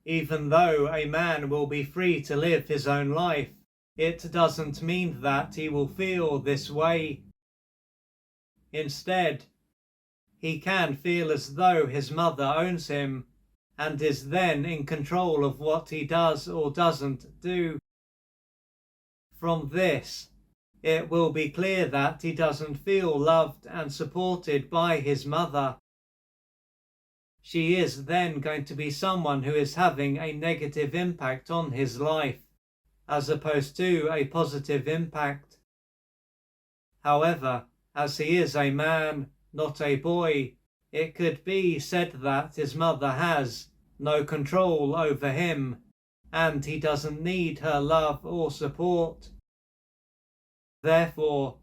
Even though a man will be free to live his own life, it doesn't mean that he will feel this way. Instead, he can feel as though his mother owns him and is then in control of what he does or doesn't do. From this, it will be clear that he doesn't feel loved and supported by his mother. She is then going to be someone who is having a negative impact on his life, as opposed to a positive impact. However, as he is a man, not a boy, it could be said that his mother has no control over him, and he doesn't need her love or support. Therefore,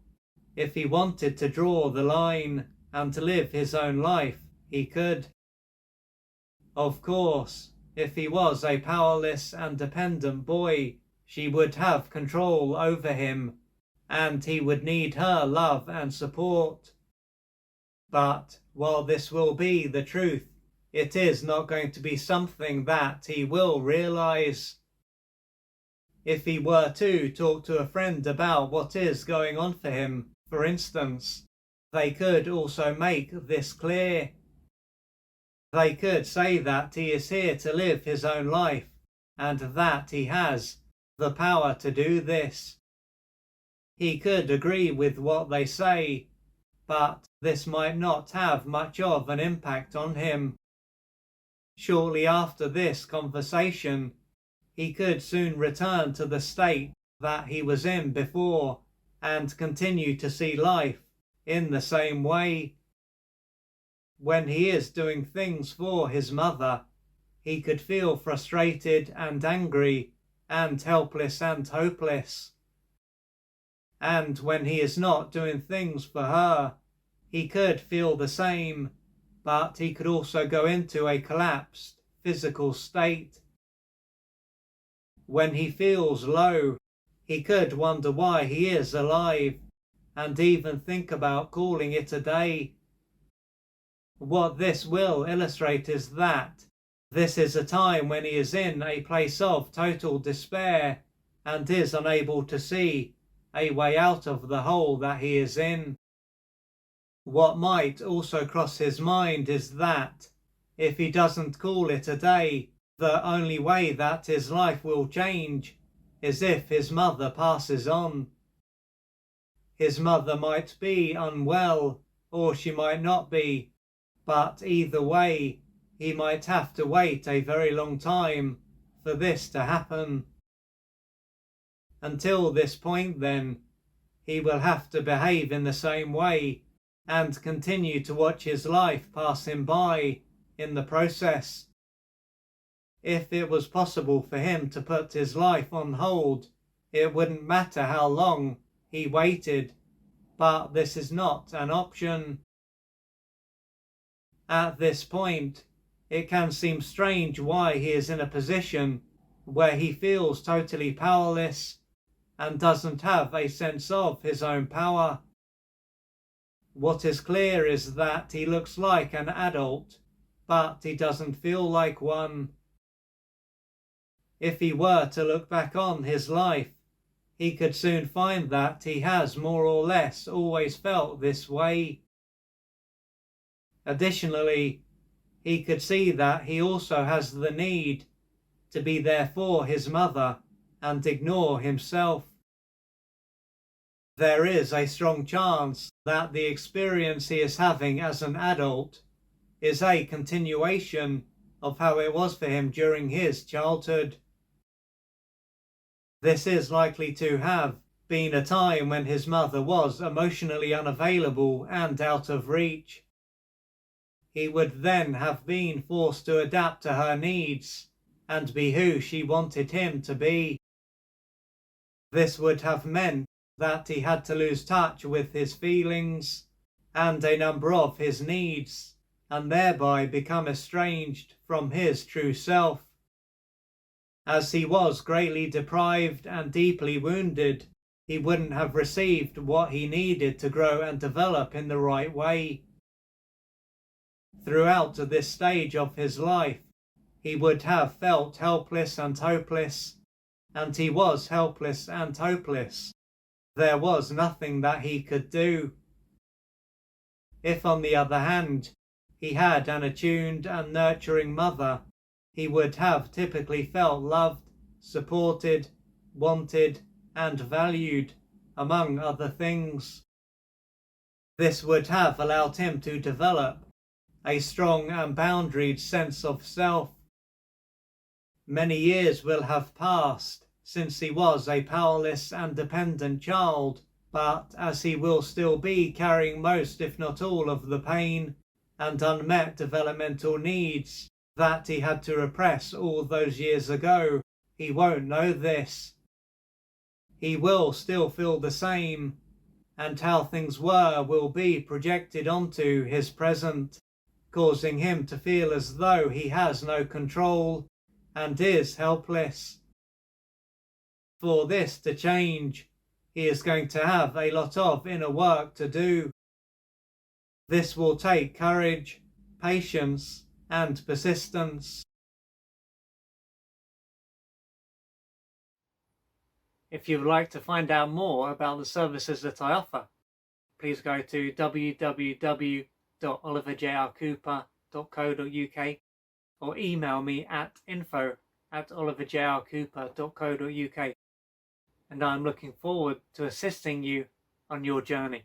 if he wanted to draw the line and to live his own life, he could. Of course, if he was a powerless and dependent boy, she would have control over him, and he would need her love and support. But while this will be the truth, it is not going to be something that he will realize. If he were to talk to a friend about what is going on for him, for instance, they could also make this clear. They could say that he is here to live his own life, and that he has the power to do this. He could agree with what they say, but this might not have much of an impact on him. Shortly after this conversation, he could soon return to the state that he was in before and continue to see life in the same way. When he is doing things for his mother, he could feel frustrated and angry and helpless and hopeless. And when he is not doing things for her, he could feel the same, but he could also go into a collapsed physical state. When he feels low, he could wonder why he is alive, and even think about calling it a day. What this will illustrate is that this is a time when he is in a place of total despair and is unable to see a way out of the hole that he is in. What might also cross his mind is that, if he doesn't call it a day, the only way that his life will change is if his mother passes on. His mother might be unwell, or she might not be, but either way, he might have to wait a very long time for this to happen. Until this point, then, he will have to behave in the same way and continue to watch his life pass him by in the process. If it was possible for him to put his life on hold, it wouldn't matter how long he waited, but this is not an option. At this point, it can seem strange why he is in a position where he feels totally powerless and doesn't have a sense of his own power. What is clear is that he looks like an adult, but he doesn't feel like one. If he were to look back on his life, he could soon find that he has more or less always felt this way. Additionally, he could see that he also has the need to be there for his mother and ignore himself. There is a strong chance that the experience he is having as an adult is a continuation of how it was for him during his childhood. This is likely to have been a time when his mother was emotionally unavailable and out of reach. He would then have been forced to adapt to her needs and be who she wanted him to be. This would have meant that he had to lose touch with his feelings and a number of his needs, and thereby become estranged from his true self. As he was greatly deprived and deeply wounded, he wouldn't have received what he needed to grow and develop in the right way. Throughout this stage of his life, he would have felt helpless and hopeless, and he was helpless and hopeless. There was nothing that he could do. If, on the other hand, he had an attuned and nurturing mother, he would have typically felt loved, supported, wanted, and valued, among other things. This would have allowed him to develop a strong and boundaried sense of self. Many years will have passed since he was a powerless and dependent child, but as he will still be carrying most, if not all, of the pain and unmet developmental needs that he had to repress all those years ago, he won't know this. He will still feel the same, and how things were will be projected onto his present, causing him to feel as though he has no control and is helpless. For this to change, he is going to have a lot of inner work to do. This will take courage, patience, and persistence. If you would like to find out more about the services that I offer, please go to www.oliverjrcooper.co.uk or email me at info@oliverjrcooper.co.uk, and I'm looking forward to assisting you on your journey.